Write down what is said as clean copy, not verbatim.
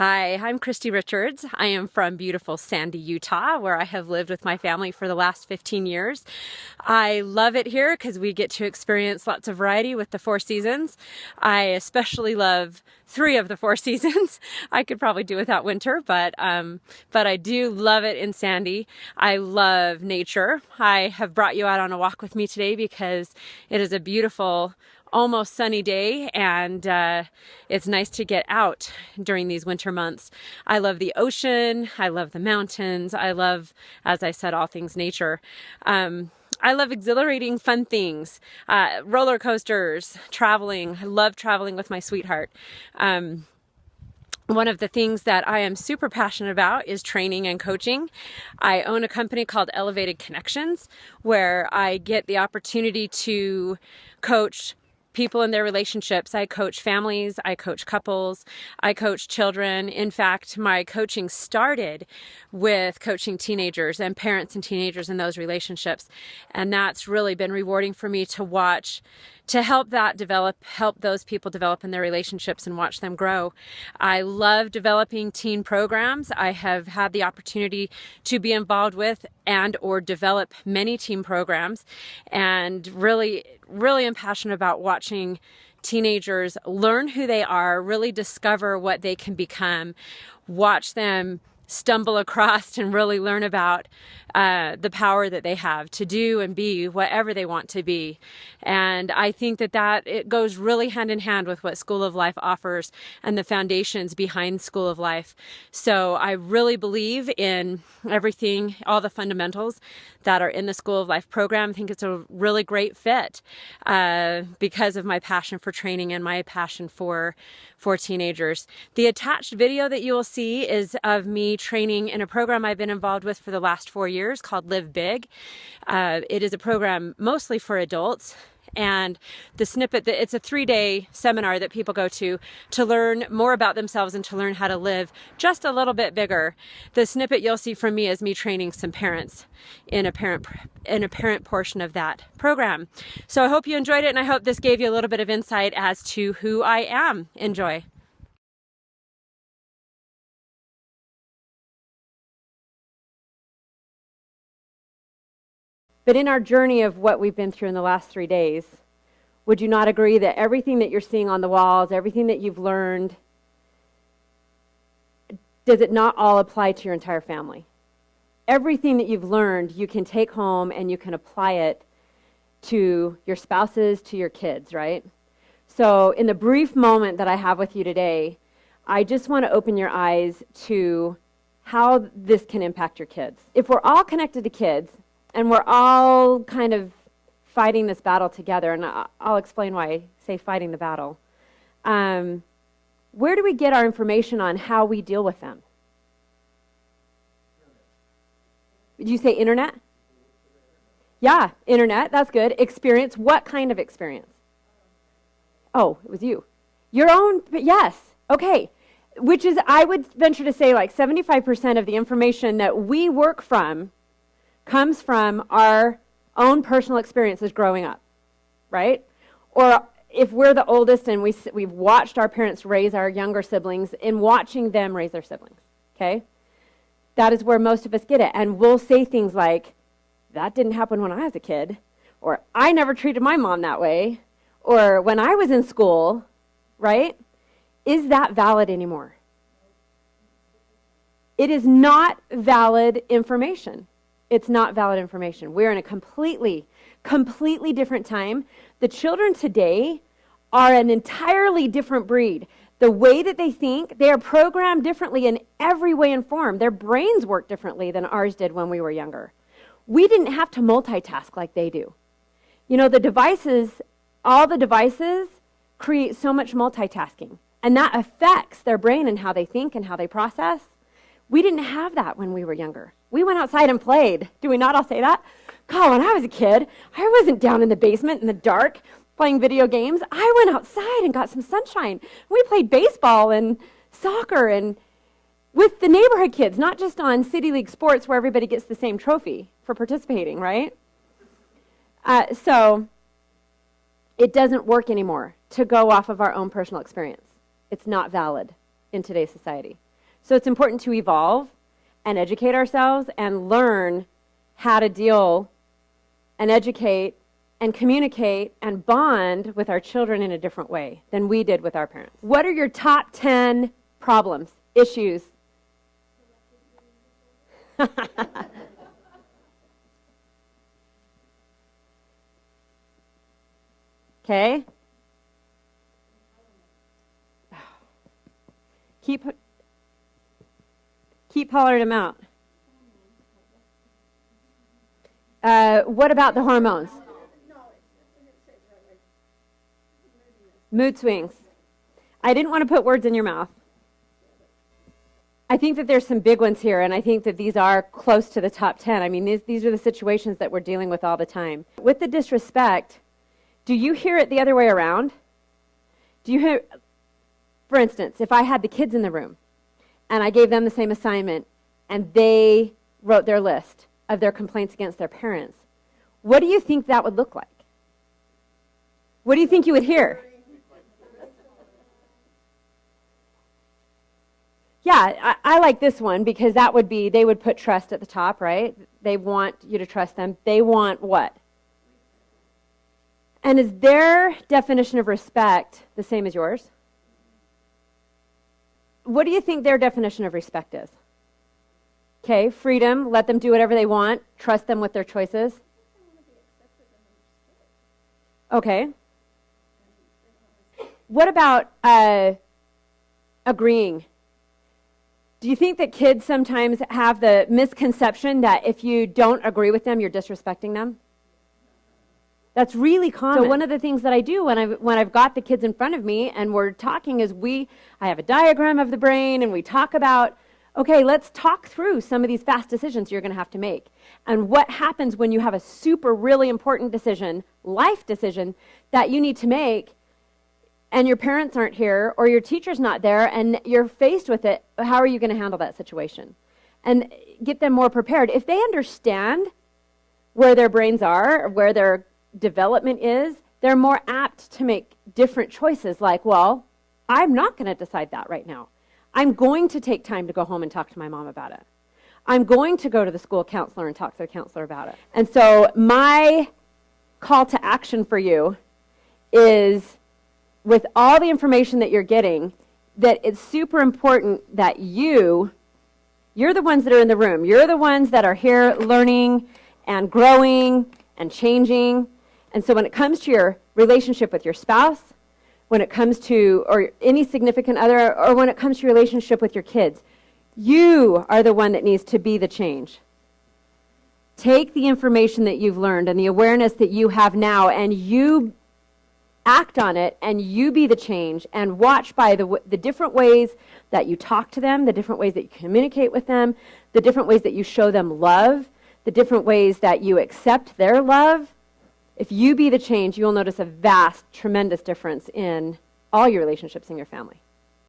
Hi, I'm Christy Richards. I am from beautiful Sandy, Utah, where I have lived with my family for the last 15 years. I love it here because we get to experience lots of variety with the four seasons. I especially love three of the four seasons. I could probably do without winter, but I do love it in Sandy. I love nature. I have brought you out on a walk with me today because it is a beautiful, almost sunny day, and it's nice to get out during these winter months. I love the ocean. I love the mountains. I love, as I said, all things nature. I love exhilarating, fun things, roller coasters, traveling. I love traveling with my sweetheart. One of the things that I am super passionate about is training and coaching. I own a company called Elevated Connections, where I get the opportunity to coach people in their relationships. I coach families, I coach couples, I coach children. In fact, my coaching started with coaching teenagers and parents and teenagers in those relationships. And that's really been rewarding for me to watch, to help those people develop in their relationships and watch them grow. I love developing teen programs. I have had the opportunity to be involved with and or develop many teen programs, and really am passionate about watching teenagers learn who they are, really discover what they can become, watch them stumble across and really learn about the power that they have to do and be whatever they want to be. And I think that it goes really hand in hand with what School of Life offers and the foundations behind School of Life. So I really believe in everything, all the fundamentals that are in the School of Life program. I think it's a really great fit because of my passion for training and my passion for teenagers. The attached video that you will see is of me training in a program I've been involved with for the last 4 years called Live Big. It is a program mostly for adults. And the snippet, it's a 3-day seminar that people go to learn more about themselves and to learn how to live just a little bit bigger. The snippet you'll see from me is me training some parents in a parent portion of that program. So I hope you enjoyed it, and I hope this gave you a little bit of insight as to who I am. Enjoy. But in our journey of what we've been through in the last 3 days, would you not agree that everything that you're seeing on the walls, everything that you've learned, does it not all apply to your entire family? Everything that you've learned, you can take home and you can apply it to your spouses, to your kids, right? So in the brief moment that I have with you today, I just want to open your eyes to how this can impact your kids. If we're all connected to kids, and we're all kind of fighting this battle together, and I'll explain why I say fighting the battle. Where do we get our information on how we deal with them? Did you say internet? Yeah, internet, that's good. Experience, what kind of experience? Oh, it was you. Your own, yes, okay. Which is, I would venture to say, like 75% of the information that we work from comes from our own personal experiences growing up, right? Or if we're the oldest and we've watched our parents raise our younger siblings, in watching them raise their siblings, okay? That is where most of us get it. And we'll say things like, that didn't happen when I was a kid, or I never treated my mom that way, or when I was in school, right? Is that valid anymore? It is not valid information. It's not valid information. We're in a completely different time. The children today are an entirely different breed. The way that they think, they are programmed differently in every way and form. Their brains work differently than ours did when we were younger. We didn't have to multitask like they do. You know, all the devices create so much multitasking, and that affects their brain and how they think and how they process. We didn't have that when we were younger. We went outside and played. Do we not all say that? God, when I was a kid, I wasn't down in the basement in the dark playing video games. I went outside and got some sunshine. We played baseball and soccer and with the neighborhood kids, not just on City League sports where everybody gets the same trophy for participating, right? So it doesn't work anymore to go off of our own personal experience. It's not valid in today's society. So it's important to evolve and educate ourselves and learn how to deal and educate and communicate and bond with our children in a different way than we did with our parents. What are your top 10 problems, issues? Okay? Keep hollering them out. What about the hormones? Mood swings. I didn't want to put words in your mouth. I think that there's some big ones here, and I think that these are close to the top 10. I mean, these are the situations that we're dealing with all the time. With the disrespect, do you hear it the other way around? Do you hear, for instance, if I had the kids in the room, and I gave them the same assignment, and they wrote their list of their complaints against their parents, what do you think that would look like? What do you think you would hear? Yeah, I like this one because that would be, they would put trust at the top, right? They want you to trust them. They want what? And is their definition of respect the same as yours? What do you think their definition of respect is? Okay, freedom, let them do whatever they want, trust them with their choices. Okay. What about agreeing? Do you think that kids sometimes have the misconception that if you don't agree with them, you're disrespecting them? That's really common. So one of the things that I do when I've got the kids in front of me and we're talking is I have a diagram of the brain and we talk about, okay, let's talk through some of these fast decisions you're going to have to make. And what happens when you have a super really important decision, life decision, that you need to make and your parents aren't here or your teacher's not there and you're faced with it, how are you going to handle that situation? And get them more prepared. If they understand where their brains are, or where their development is, they're more apt to make different choices like, well, I'm not going to decide that right now. I'm going to take time to go home and talk to my mom about it. I'm going to go to the school counselor and talk to the counselor about it. And so my call to action for you is, with all the information that you're getting, that it's super important that you're the ones that are in the room. You're the ones that are here learning and growing and changing. And so when it comes to your relationship with your spouse, when it comes to, or any significant other, or when it comes to your relationship with your kids, you are the one that needs to be the change. Take the information that you've learned and the awareness that you have now, and you act on it, and you be the change, and watch by the different ways that you talk to them, the different ways that you communicate with them, the different ways that you show them love, the different ways that you accept their love. If you be the change, you'll notice a vast, tremendous difference in all your relationships in your family.